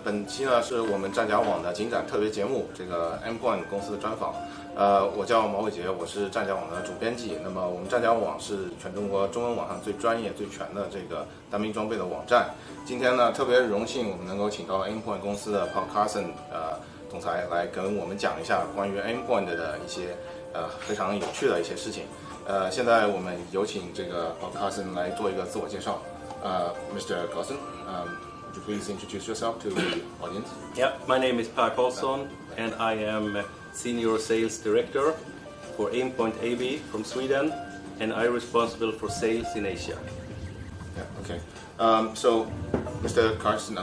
本期呢是我们战甲网的警展特别节目，这个 aimpoint 公司的专访。我叫毛伟杰，我是战甲网的主编辑。那么我们战甲网是全中国中文网上最专业、最全的这个单兵装备的网站。今天呢，特别荣幸我们能够请到 aimpoint 公司的 Paul Carson 总裁来跟我们讲一下关于 aimpoint 的一些非常有趣的一些事情。现在我们有请这个 Paul Carson 来做一个自我介绍。Mr. Carson, would you please introduce yourself to the audience? Yeah, my name is Per Karlsson and I am Senior Sales Director for aimpoint AB from Sweden, and I'm responsible for sales in Asia. Yeah, okay. So, Mr. Carson,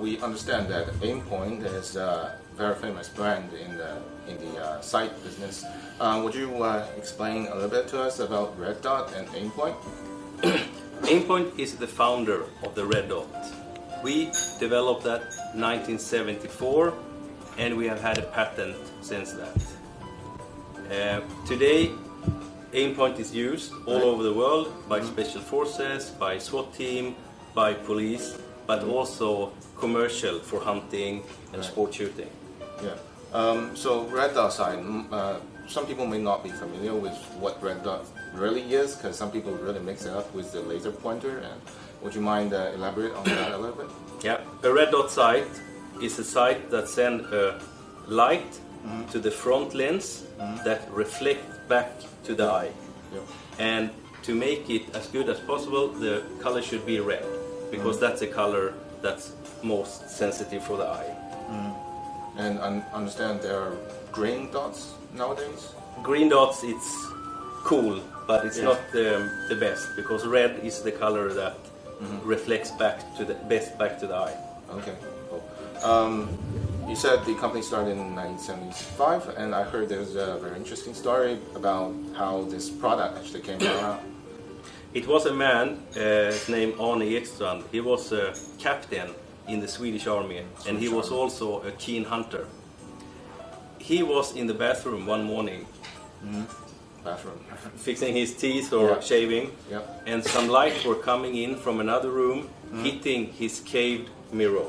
we understand that aimpoint is a very famous brand in the sight business. Would you explain a little bit to us about Red Dot and aimpoint? Aimpoint is the founder of the Red Dot. We developed that in 1974 and we have had a patent since that. Today, aimpoint is used all over the world by special forces, by SWAT team, by police, but also commercial for hunting and sport shooting. Yeah. So Red Dot sight, some people may not be familiar with what Red Dot really is, because some people really mix it up with the laser pointer. And would you mind elaborate on that a little bit? Yeah, a red dot sight is a sight that sends a light to the front lens that reflects back to the eye. Yeah. And to make it as good as possible, the color should be red, because that's the color that's most sensitive for the eye. And understand there are green dots nowadays? Green dots, it's cool, but it's not the best, because red is the color that reflects back to the eye. Okay, cool. You said the company started in 1975, and I heard there's a very interesting story about how this product actually came around. It was a man named Arne Ekstrand. He was a captain in the Swedish army, and he was also a keen hunter. He was in the bathroom one morning, fixing his teeth or shaving, and some lights were coming in from another room, hitting his caved mirror,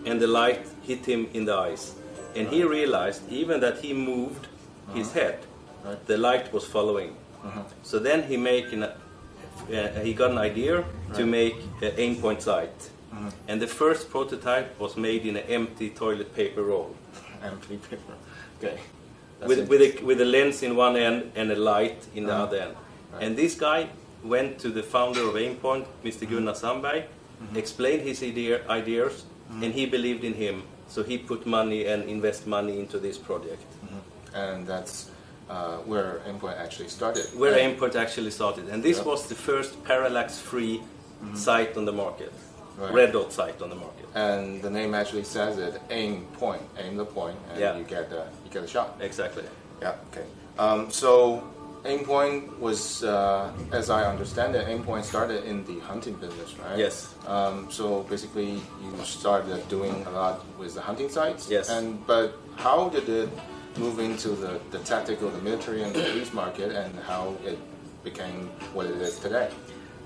and the light hit him in the eyes. And he realized, even that he moved his head, the light was following. So then he got an idea to make an aimpoint sight. And the first prototype was made in an empty toilet paper roll. Empty paper, okay. With a lens in one end and a light in the other end. And this guy went to the founder of aimpoint, Mr. Gunnar Sandberg, explained his ideas, and he believed in him. So he put money and invest money into this project. And that's where aimpoint actually started. Where aimpoint actually started. And this was the first parallax-free sight on the market. Red dot sight on the market. And the name actually says it, aim point, aim the point, and you get a shot. Exactly. Yeah, okay. So aimpoint was, as I understand it, aimpoint started in the hunting business, right? Yes. So basically you started doing a lot with the hunting sites? Yes. But how did it move into the tactical, the military and the police market, and how it became what it is today?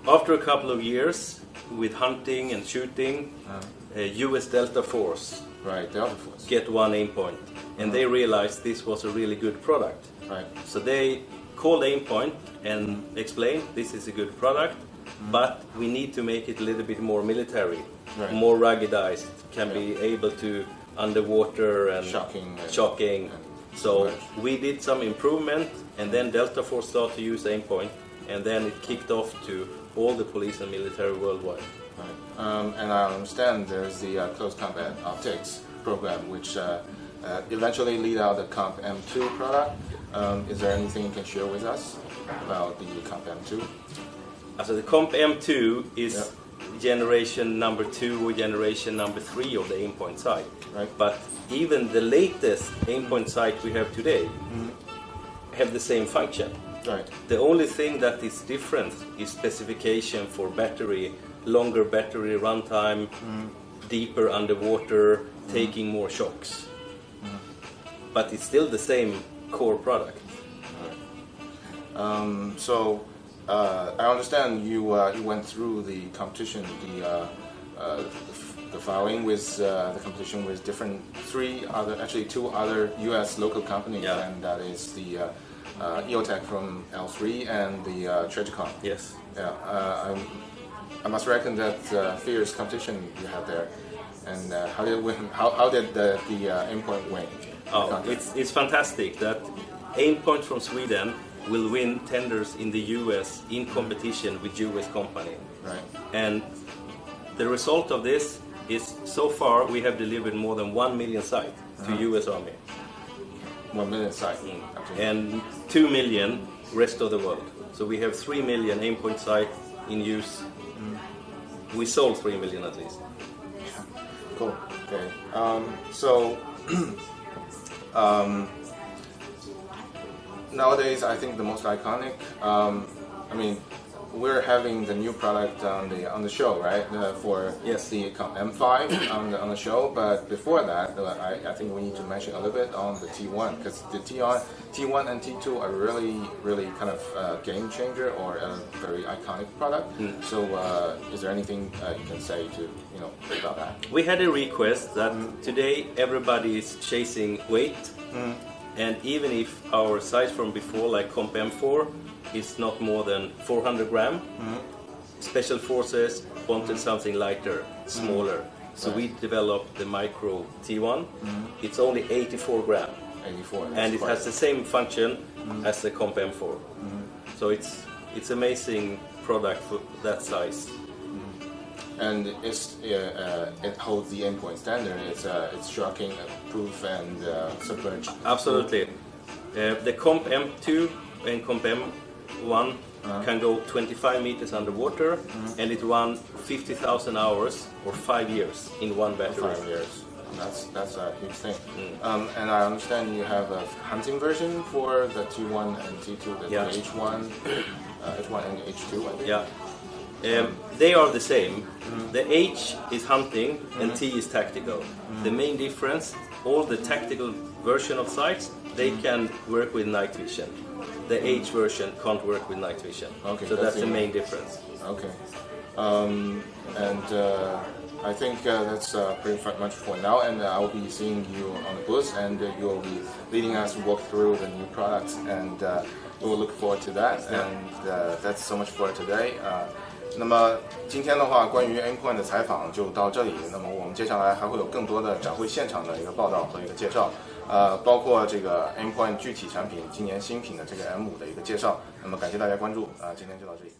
After a couple of years with hunting and shooting, US Delta Force, get one aimpoint, and they realized this was a really good product. So they called aimpoint and explained this is a good product, but we need to make it a little bit more military, more ruggedized, can be able to underwater and shocking. So we did some improvement, and then Delta Force started to use aimpoint, and then it kicked off to all the police and military worldwide. And I understand there's the close combat optics program, which eventually lead out the Comp M2 product. Is there anything you can share with us about the Comp M2? So the Comp M2 is generation number 2 or generation number 3 of the aimpoint sight. But even the latest aimpoint sight we have today have the same function. The only thing that is different is specification for battery, longer battery runtime, deeper underwater, taking more shocks. But it's still the same core product. So I understand you went through the competition, the following with the competition with two other U.S. local companies, and that is the EOTech from L3 and the Tragicon. Yes. Yeah. I must reckon that fierce competition you had there, and how did the aimpoint win? Oh, it's fantastic that aimpoint from Sweden will win tenders in the US in competition with US company. Right. And the result of this is, so far we have delivered more than 1 million sight to US Army. 1 million sight. And 2 million rest of the world. So we have 3 million aimpoint sight in use. We sold 3 million at least. Cool. Okay. So nowadays, I think the most iconic. I mean, we're having the new product on the show, right? For the M5 on the show. But before that, I think we need to mention a little bit on the T1, because the T1 and T2 are really kind of a game changer or a very iconic product. So, is there anything you can say to about that? We had a request that today everybody is chasing weight, and even if our size from before, like Comp M4, is not more than 400 gram. Special Forces wanted something lighter, smaller. So we developed the Micro T1. It's only 84 gram. 84. And it has the same function as the Comp M4. So it's amazing product for that size. And it holds the aimpoint standard. It's shocking, proof, and submerged. Absolutely. The Comp M2 and Comp M1 can go 25 meters underwater, and it runs 50,000 hours or 5 years in one battery. 5 years. That's a huge thing. And I understand you have a hunting version for the T1 and T2, the H1 and H2, I think. Yeah. They are the same. The H is hunting and T is tactical. The main difference, all the tactical version of sights, they can work with night vision. The H version can't work with night vision. Okay, so that's the main difference. Okay. I think that's pretty much for now, and I will be seeing you on the booth, and you will be leading us to walk through the new products, and we will look forward to that. And that's so much for today. 那么今天的话，关于 aimpoint 的采访就到这里。那么我们接下来还会有更多的展会现场的一个报道和一个介绍，包括这个 aimpoint 具体产品今年新品的这个 M5的一个介绍。那么感谢大家关注，今天就到这里。